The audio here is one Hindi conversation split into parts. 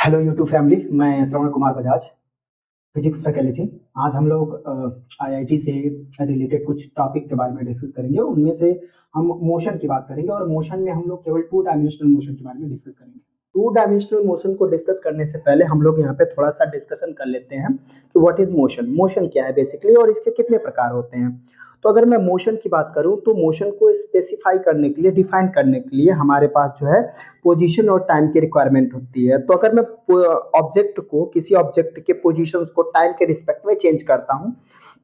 हेलो यूट्यूब फैमिली, मैं श्रवण कुमार बजाज, फिजिक्स फैकल्टी। आज हम लोग आईआईटी से रिलेटेड कुछ टॉपिक के बारे में डिस्कस करेंगे। उनमें से हम मोशन की बात करेंगे और मोशन में हम लोग केवल टू डायमेंशनल मोशन के बारे में डिस्कस करेंगे। टू डायमेंशनल मोशन को डिस्कस करने से पहले हम लोग यहाँ पे थोड़ा सा डिस्कशन कर लेते हैं कि व्हाट इज मोशन। मोशन क्या है बेसिकली और इसके कितने प्रकार होते हैं। तो अगर मैं मोशन की बात करूँ तो मोशन को स्पेसिफाई करने के लिए, डिफाइन करने के लिए हमारे पास जो है पोजीशन और टाइम की रिक्वायरमेंट होती है। तो अगर मैं ऑब्जेक्ट को, किसी ऑब्जेक्ट के पोजीशंस को टाइम के रिस्पेक्ट में चेंज करता हूँ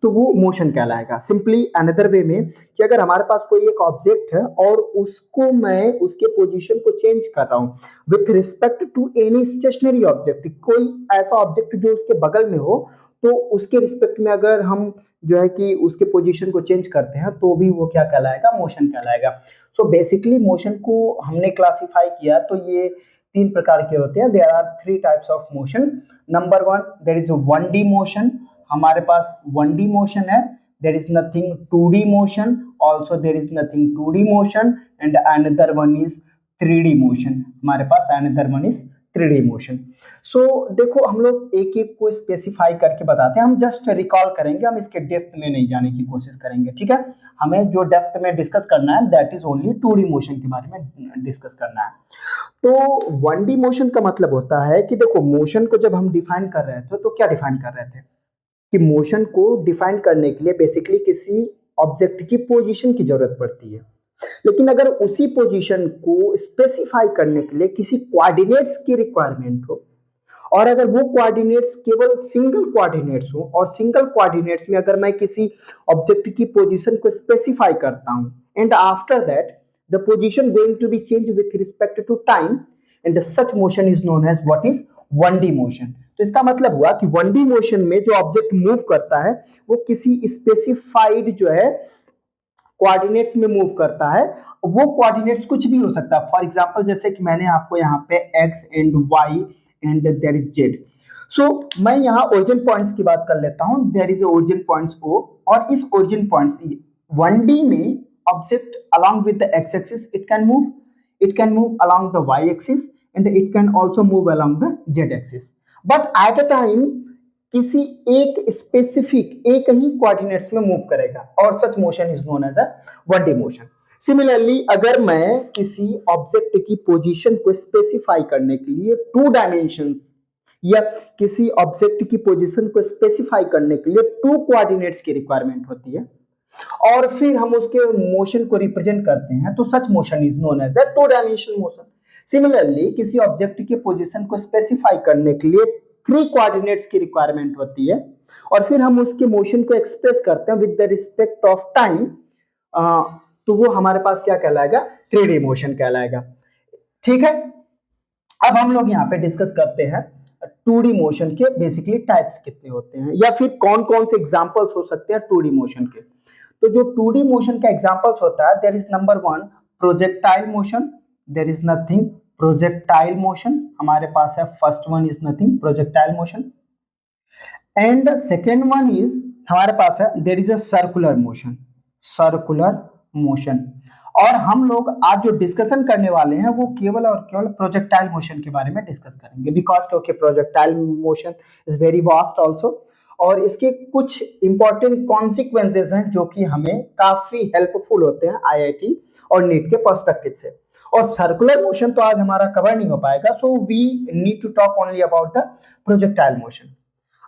तो वो मोशन कहलाएगा। सिंपली अनदर वे में कि अगर हमारे पास कोई एक ऑब्जेक्ट है और उसको मैं उसके पोजीशन को चेंज कर रहा हूँ with respect to any stationary object, कोई ऐसा ऑब्जेक्ट जो उसके बगल में हो, तो उसके रिस्पेक्ट में अगर हम जो है कि उसके पोजीशन को चेंज करते हैं तो भी वो क्या कहलाएगा, मोशन कहलाएगा। सो बेसिकली मोशन को हमने क्लासिफाई किया तो ये तीन प्रकार के होते हैं। There are three types of motion. Number one, there is one D motion. हमारे पास वन डी मोशन है। There is nothing two D motion, also there is nothing two D motion and another one is three D motion. हमारे पास another one is three D motion. So देखो, हम लोग एक एक को स्पेसिफाई करके बताते हैं। हम जस्ट रिकॉल करेंगे, हम इसके डेप्थ में नहीं जाने की कोशिश करेंगे, ठीक है। हमें जो डेप्थ में डिस्कस करना है that is only two D motion के बारे में डिस्कस करना है। तो वन डी मोशन का मतलब होता है कि देखो, मोशन को जब हम डिफाइन कर रहे थे तो क्या डिफाइन कर रहे थे कि मोशन को डिफाइन करने के लिए बेसिकली किसी ऑब्जेक्ट की पोजीशन की जरूरत पड़ती है। लेकिन अगर उसी पोजीशन को स्पेसिफाई करने के लिए किसी कोऑर्डिनेट्स की रिक्वायरमेंट हो और अगर वो कोऑर्डिनेट्स केवल सिंगल कोऑर्डिनेट्स हो और सिंगल कोऑर्डिनेट्स में अगर मैं किसी ऑब्जेक्ट की पोजीशन को स्पेसिफाई करता हूं and after that the position going to be change with respect to time and such motion is known as what is one D motion. तो इसका मतलब हुआ कि वन डी मोशन में जो ऑब्जेक्ट मूव करता है वो किसी स्पेसिफाइड जो है कोऑर्डिनेट्स में मूव करता है। वो कोऑर्डिनेट्स कुछ भी हो सकता है। फॉर एग्जांपल जैसे कि मैंने आपको यहाँ पे X and Y and there is Z. So मैं यहाँ ओरिजिन पॉइंट्स की बात कर लेता हूँ। There is origin points O, और इस ओरिजिन पॉइंट्स 1D में object along with the x axis it can move along the y axis and it can also move along the z axis, but at a time किसी एक स्पेसिफिक एक ही कोऑर्डिनेट्स में मूव करेगा और such motion is known as a one D motion. Similarly अगर मैं किसी ऑब्जेक्ट की पोजीशन को स्पेसिफाई करने के लिए टू डायमेंशंस या किसी ऑब्जेक्ट की पोजीशन को स्पेसिफाई करने के लिए टू कोऑर्डिनेट्स की रिक्वायरमेंट होती है और फिर हम उसके मोशन को रिप्रेजेंट करते हैं तो such motion is known as a two dimensional motion. Similarly किसी ऑब्जेक्ट की पोजीशन को स्पेसिफाई करने के लिए थ्री कोऑर्डिनेट्स की रिक्वायरमेंट होती है और फिर हम उसके मोशन को एक्सप्रेस करते हैं with the respect of time, तो वो हमारे पास क्या कहलाएगा, थ्री डी मोशन कहलाएगा। ठीक है, अब हम लोग यहाँ पे डिस्कस करते हैं टू डी मोशन के बेसिकली टाइप्स कितने होते हैं या फिर कौन कौन से एग्जांपल्स हो सकते हैं टू डी मोशन के। तो जो टू डी मोशन का एग्जांपल्स होता है, there is number one projectile motion. There is nothing projectile motion, हमारे पास है first one is nothing projectile motion and second one is हमारे पास है there is a circular motion, circular motion. और हम लोग आज जो डिस्कशन करने वाले हैं वो केवल और केवल प्रोजेक्टाइल मोशन के बारे में डिस्कस करेंगे बिकॉज क्योंकि projectile motion is very vast also और इसके कुछ इंपॉर्टेंट कॉन्सिक्वेंसेज हैं जो कि हमें काफी हेल्पफुल होते हैं आईआईटी और नीट के पर्सपेक्टिव से। और सर्कुलर मोशन तो आज हमारा कवर नहीं हो पाएगा, so we need to talk only about the projectile motion.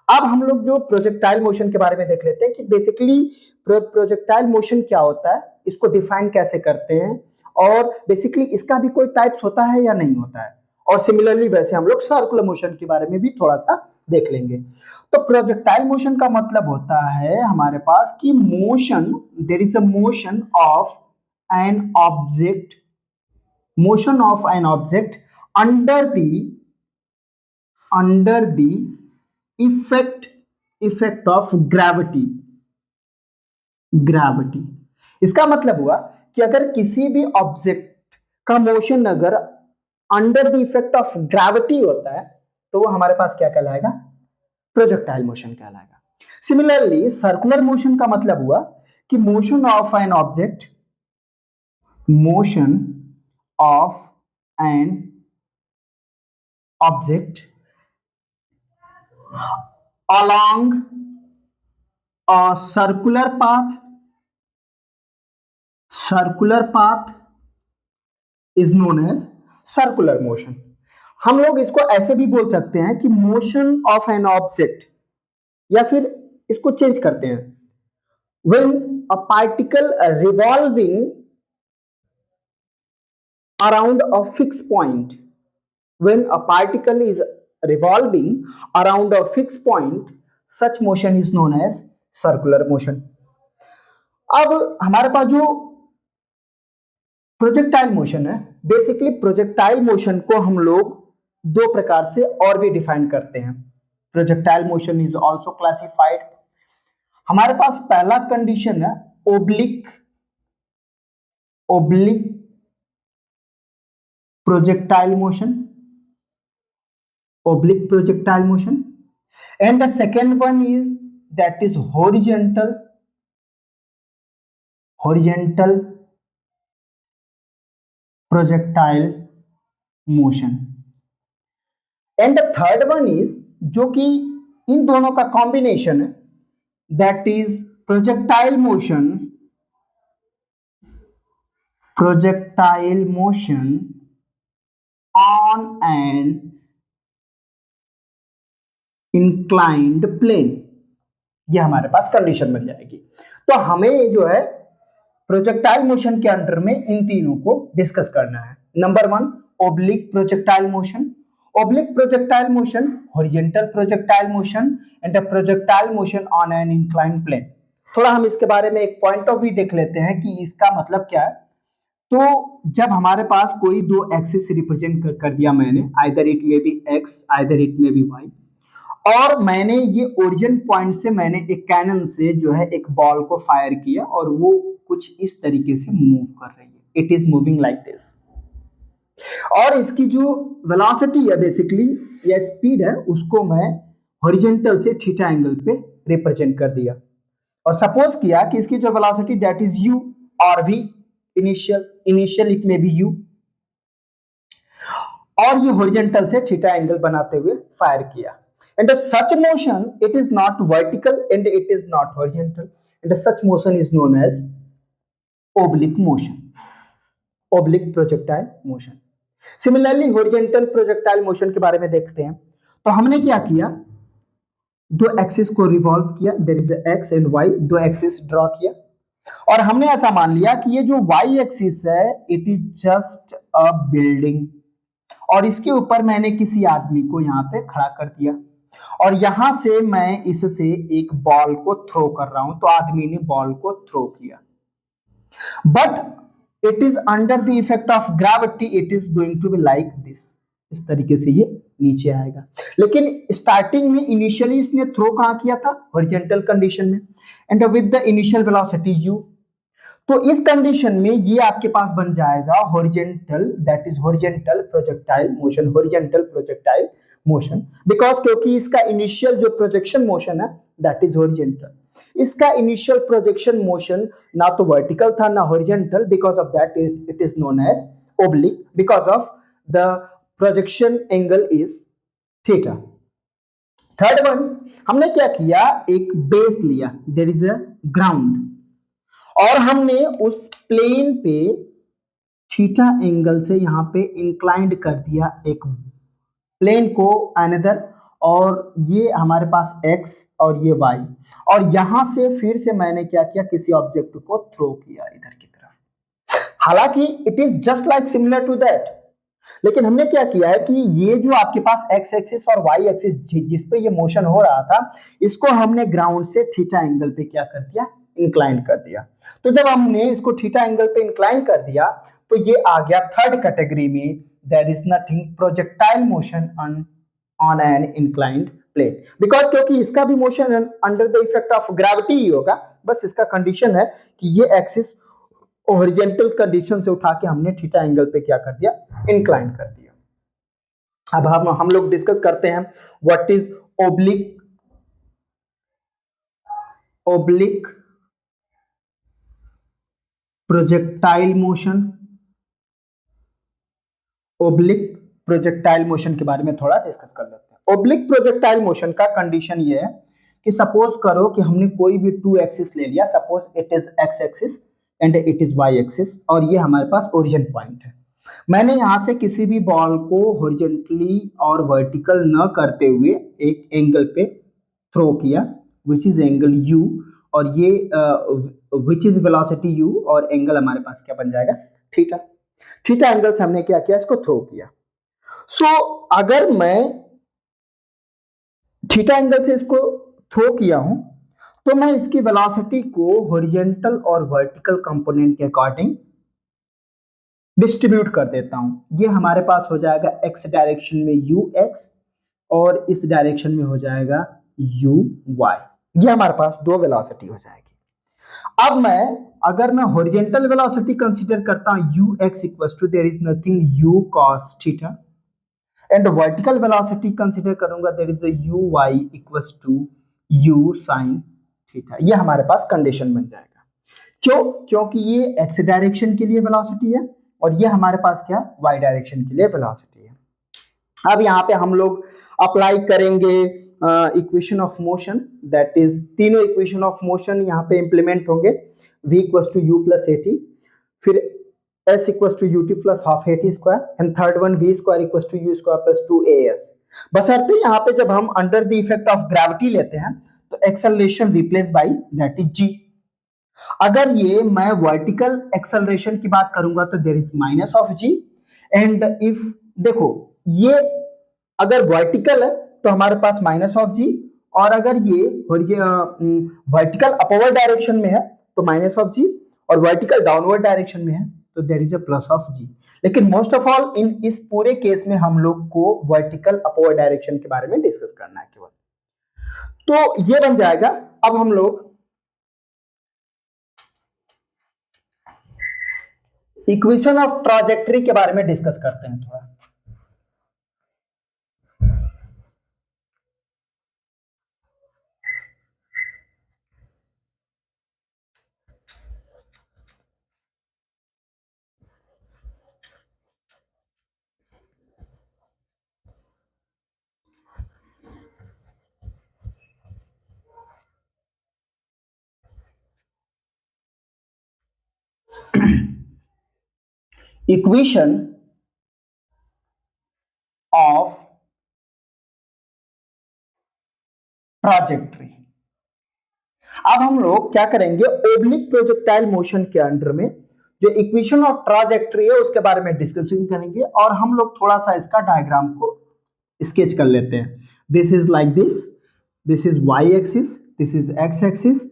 अब हम लोग जो प्रोजेक्टाइल मोशन के बारे में देख लेते हैं कि बेसिकली प्रोजेक्टाइल मोशन क्या होता है, इसको डिफाइन कैसे करते हैं और बेसिकली इसका भी कोई टाइप्स होता है या नहीं होता है। और सिमिलरली वैसे हम लोग सर्कुलर मोशन के बारे में भी थोड़ा सा देख लेंगे। तो प्रोजेक्टाइल मोशन का मतलब होता है हमारे पास कि motion, there is a motion of an object, motion of an object under the effect of gravity. Gravity इसका मतलब हुआ कि अगर किसी भी ऑब्जेक्ट का मोशन अगर under the effect of gravity होता है तो वो हमारे पास क्या कहलाएगा, प्रोजेक्टाइल मोशन कहलाएगा। सिमिलरली सर्कुलर मोशन का मतलब हुआ कि motion of an object, motion of an object along a circular path is known as circular motion. हम लोग इसको ऐसे भी बोल सकते हैं कि मोशन ऑफ एन ऑब्जेक्ट, या फिर इसको चेंज करते हैं, when a particle revolving around a fixed point, when a particle is revolving around a fixed point, such motion is known as circular motion. अब हमारे पास जो प्रोजेक्टाइल मोशन है, बेसिकली प्रोजेक्टाइल मोशन को हम लोग दो प्रकार से और भी डिफाइन करते हैं. Projectile motion is also classified. हमारे पास पहला कंडीशन है oblique projectile motion, and the second one is that is horizontal projectile motion, and the third one is जो कि इन दोनों का कॉम्बिनेशन है, that is projectile motion on an inclined plane. ये हमारे पास कंडीशन बन जाएगी. तो हमें जो है प्रोजेक्टाइल मोशन के अंडर में इन तीनों को डिस्कस करना है. Number 1 oblique projectile motion, horizontal projectile motion and the projectile motion on an inclined plane. थोड़ा हम इसके बारे में एक पॉइंट ऑफ व्यू देख लेते हैं कि इसका मतलब क्या है. तो जब हमारे पास कोई दो एक्सिस रिप्रेजेंट कर दिया मैंने, आइदर इट में बी एक्स आइदर इट में बी वाई, और मैंने ये ओरिजिन पॉइंट से मैंने एक कैनन से जो है एक बॉल को फायर किया और वो कुछ इस तरीके से मूव कर रही है. It is moving like this, और इसकी जो वेलोसिटी है बेसिकली या स्पीड है उसको मैं हॉरिजॉन्टल से थीटा एंगल पे रिप्रेजेंट कर दिया, और सपोज किया कि इसकी जो वेलोसिटी दैट इज u और v, इनिशियल इट में बी u, और ये हॉरिजॉन्टल से थीटा एंगल बनाते हुए फायर किया. And such motion, it is not vertical and it is not horizontal, and such motion is known as oblique projectile motion. Similarly, horizontal projectile motion के बारे में देखते हैं. तो हमने क्या किया, दो एक्सिस को रिवॉल्व किया, there is X and Y, दो एक्सिस ड्रॉ किया, और हमने ऐसा मान लिया कि ये जो वाई एक्सिस है it is just a building, और इसके ऊपर मैंने किसी आदमी को यहाँ पे खड़ा कर दिया, और यहां से मैं इससे एक बॉल को थ्रो कर रहा हूं. तो आदमी ने बॉल को थ्रो किया, but it is under the effect of gravity, it is going to be like this. इस तरीके से ये नीचे आएगा. लेकिन स्टार्टिंग में इनिशियली इसने थ्रो कहां किया था, हॉरिजॉन्टल कंडीशन में, and with the initial velocity u. तो इस कंडीशन में ये आपके पास बन जाएगा horizontal, that is horizontal projectile motion, because क्योंकि इसका इनिशियल जो प्रोजेक्शन मोशन है दैट इज हॉरिजॉन्टल. इसका इनिशियल प्रोजेक्शन मोशन ना तो वर्टिकल था ना horizontal, because of that it is known as oblique, because of the projection angle is theta. Third one, हमने क्या किया, एक बेस लिया, देयर इज अ ग्राउंड, और हमने उस प्लेन पे थीटा एंगल से यहां पे इंक्लाइंड कर दिया एक प्लेन को अनदर, और ये हमारे पास x और ये y, और यहां से फिर से मैंने क्या किया, किसी ऑब्जेक्ट को थ्रो किया इधर की तरफ. हालांकि it is just like similar to that, लेकिन हमने क्या किया है कि ये जो आपके पास x एक्सिस और y एक्सिस जिस पे ये मोशन हो रहा था, इसको हमने ग्राउंड से थीटा एंगल पे क्या कर दिया, इंक्लाइन कर दिया. तो जब हमने इसको थीटा एंगल पे इंक्लाइन कर दिया तो ये आ गया थर्ड कैटेगरी में, there is nothing projectile motion on an inclined plane, because क्योंकि इसका भी motion under the effect of gravity ही होगा. बस इसका कंडीशन है कि ये एक्सिस हॉरिजॉन्टल कंडीशन से उठा के हमने थीटा एंगल पे क्या कर दिया, इंक्लाइन कर दिया. अब हम लोग डिस्कस करते हैं what is oblique projectile motion. Oblique projectile motion के बारे में थोड़ा डिस्कस कर लेते हैं. ओब्लिक प्रोजेक्टाइल मोशन का कंडीशन ये है कि सपोज करो कि हमने कोई भी टू एक्सिस ले लिया, suppose it is X axis and it is Y axis, और ये हमारे पास ओरिजिन पॉइंट है। मैंने यहां से किसी भी बॉल को हॉरिजॉन्टली और वर्टिकल न करते हुए एक एंगल पे थ्रो किया विच इज एंगल u, और ये विच इज वेलोसिटी u, और एंगल हमारे पास क्या बन जाएगा, थीटा। थीटा एंगल से हमने क्या किया, इसको थ्रो किया। सो अगर मैं थीटा एंगल से इसको थ्रो किया हूं तो मैं इसकी वेलोसिटी को हॉरिजॉन्टल और वर्टिकल कंपोनेंट के अकॉर्डिंग डिस्ट्रीब्यूट कर देता हूं। ये हमारे पास हो जाएगा x डायरेक्शन में ux और इस डायरेक्शन में हो जाएगा uy। ये हमारे पास दो वेलोसिटी हो जाएगी। अब अगर मैं हॉरिजॉन्टल वेलोसिटी कंसीडर करता हूं ux equals to there is nothing u cos theta, and vertical velocity consider करूंगा there is a uy equals to u sin theta. ये हमारे पास कंडीशन बन जाएगा। क्योंकि ये x डायरेक्शन के लिए वेलोसिटी है और ये हमारे पास क्या, y डायरेक्शन के लिए वेलोसिटी है। अब यहाँ पे हम लोग अप्लाई करेंगे equation of motion, that is तीनों इक्वेशन ऑफ मोशन यहाँ पे इंप्लीमेंट होंगे। v equals to u plus A T, फिर s equals to ut plus half A T square, and third one v square equals to u square plus 2as। बशर्ते यहाँ पे जब हम under the effect of gravity लेते हैं तो acceleration replace by that is g। अगर ये मैं वर्टिकल एक्सेलरेशन की बात करूंगा तो there is minus of g, and if देखो ये अगर वर्टिकल है तो हमारे पास माइनस ऑफ g, और अगर ये वर्टिकल अपवर्ड डायरेक्शन में है तो माइनस ऑफ g, और वर्टिकल डाउनवर्ड डायरेक्शन में है तो there is a plus of g। लेकिन मोस्ट ऑफ ऑल इस पूरे केस में हम लोग को वर्टिकल अपवर्ड डायरेक्शन के बारे में डिस्कस करना है केवल। तो ये बन जाएगा। अब हम लोग इक्वेशन ऑफ ट्राजेक्टरी के बारे में डिस्कस करते हैं थोड़ा। Equation of trajectory. अब हम लोग क्या करेंगे, ओब्लिक प्रोजेक्टाइल मोशन के अंडर में जो इक्वेशन ऑफ ट्राजेक्टरी है उसके बारे में डिस्कशन करेंगे, और हम लोग थोड़ा सा इसका डायग्राम को स्केच कर लेते हैं। This is like this is y axis, this is x axis,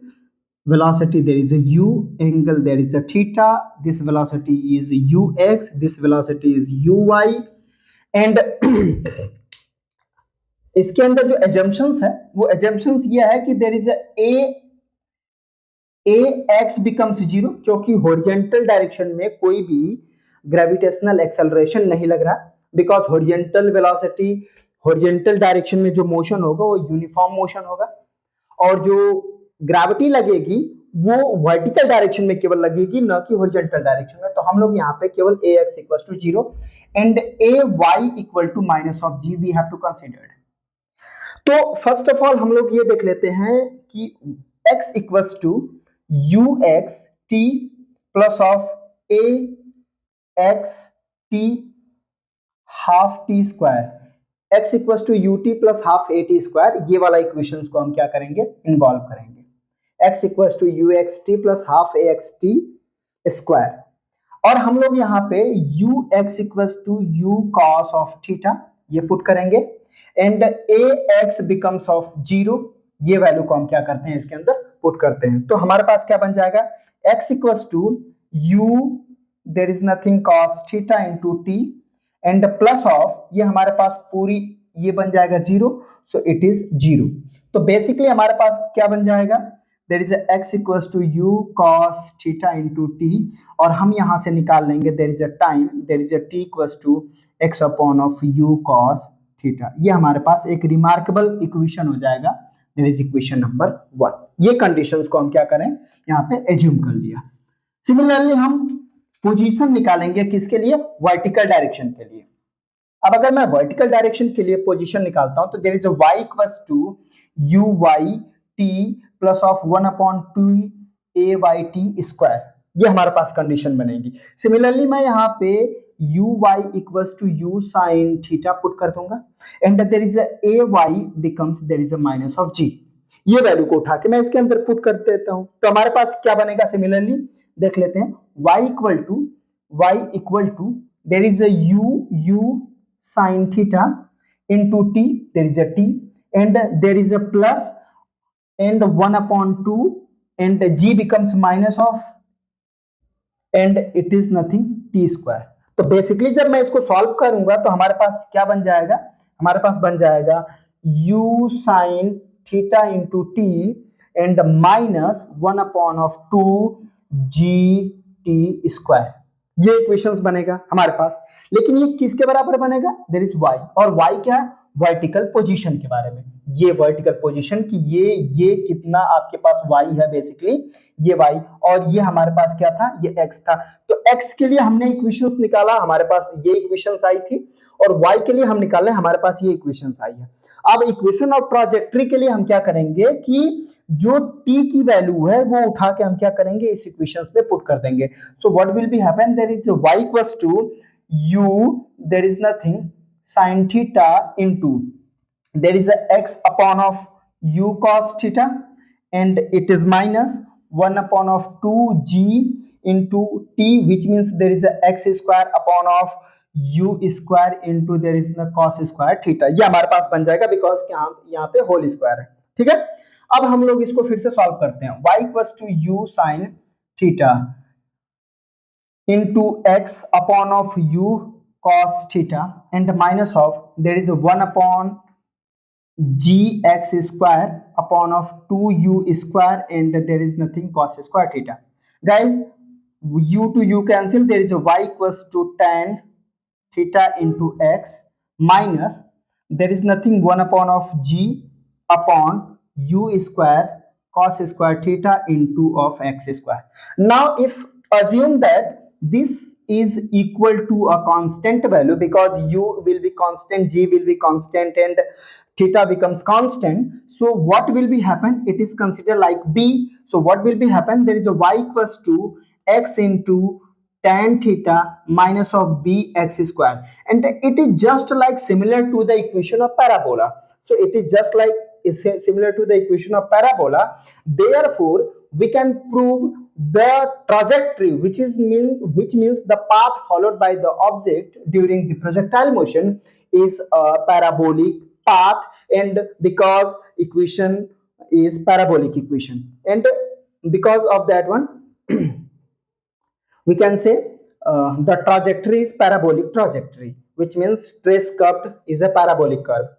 velocity there is a u, angle there is a theta, this velocity is ux, this velocity is uy, and इसके अंदर जो assumptions है वो assumptions ये है कि there is a x becomes 0, क्योंकि horizontal direction में कोई भी gravitational acceleration नहीं लग रहा, because horizontal velocity horizontal direction में जो motion होगा वो uniform motion होगा, और जो ग्रेविटी लगेगी वो वर्टिकल डायरेक्शन में केवल लगेगी, न कि हॉरिजॉन्टल डायरेक्शन में। तो हम लोग यहाँ पे केवल ax equals to 0 and ay equal to minus of g we have to consider. तो फर्स्ट ऑफ ऑल हम लोग ये देख लेते हैं कि x equals to ux t plus of ax t half t square, x equals to ut plus half at square, ये वाला इक्वेशंस को हम क्या करेंगे, इन्वॉल्व करेंगे। x equals to uxt plus half axt square, और हम लोग यहाँ पे ux equals to u cos of theta ये पुट करेंगे, एंड ax बिकम्स ऑफ 0, ये वैल्यू को हम क्या करते हैं इसके अंदर पुट करते हैं। तो हमारे पास क्या बन जाएगा, x equals to u there is nothing cos theta into t, and plus of ये हमारे पास पूरी ये बन जाएगा 0, सो इट इज 0। तो बेसिकली हमारे पास क्या बन जाएगा, there is x equals to u cos theta into t, और हम यहां से निकाल लेंगे there is a time, there is a t equals to x upon of u cos theta. ये हमारे पास एक रिमार्केबल इक्वेशन हो जाएगा, देयर इज इक्वेशन नंबर 1। ये कंडीशंस को हम क्या करें यहाँ पे एज्यूम कर लिया। सिमिलरली हम पोजीशन निकालेंगे किसके लिए, वर्टिकल डायरेक्शन के लिए। अब अगर मैं वर्टिकल डायरेक्शन के लिए पोजीशन निकालता हूं तो there is a y equals to u y t plus of 1/2 a y t square, ये हमारे पास कंडीशन बनेगी। सिमिलरली मैं यहाँ पे u y equals to u sine theta put कर दूंगा and there is a y becomes there is a minus of g. ये वैल्यू को उठा के मैं इसके अंदर पुट कर देता हूं तो हमारे पास क्या बनेगा, सिमिलरली देख लेते हैं। y equal to there is a U sin theta into t, there is a t and there is a plus and 1/2 and g becomes minus of and it is nothing t square। तो बेसिकली जब मैं इसको सॉल्व करूंगा तो हमारे पास क्या बन जाएगा, हमारे पास बन जाएगा u sin theta into t and minus 1/2 g t square, ये इक्वेशंस बनेगा हमारे पास। लेकिन ये किसके बराबर बनेगा, देयर इज y, और y क्या है, वर्टिकल पोजीशन के बारे में। ये वर्टिकल पोजीशन की ये कितना आपके पास y है, बेसिकली ये y, और ये हमारे पास क्या था, ये x था। तो x के लिए हमने इक्वेशंस निकाला, हमारे पास ये इक्वेशंस आई थी, और y के लिए हम निकाले, हमारे पास ये इक्वेशंस आई है। अब इक्वेशन ऑफ ट्राजेक्टरी के लिए हम क्या करेंगे कि जो t की वैल्यू है वो उठा के हम क्या करेंगे, इस इक्वेशंस में पुट कर देंगे। So what will be happen, there is y equals to u, there is nothing sin theta into there is a x upon of u cos theta and it is minus 1/2g into t, which means there is a x square upon of u square into there is the cos square theta। ये हमारे पास बन जाएगा बिकॉज यहाँ पे होल स्क्वायर है। ठीक है, अब हम लोग इसको फिर से सॉल्व करते हैं। y equals to u sin theta into x upon of u cos theta and minus of there is a 1/g x square upon of 2u square and there is nothing cos square theta। Guys, u to u cancel, there is a y equals to tan theta into x minus there is nothing 1/g upon u square cos square theta into of x square। Now if assume that this is equal to a constant value, because u will be constant, g will be constant and theta becomes constant, so what will be happen, it is considered like b। so what will be happen, there is a y equals to x into tan theta minus of b x square, and it is just like similar to the equation of parabola। so it is just like similar to the equation of parabola, therefore we can prove the trajectory, which means the path followed by the object during the projectile motion is a parabolic path, and because equation is parabolic equation, and because of that one we can say the trajectory is parabolic trajectory, which means trace curved is a parabolic curve।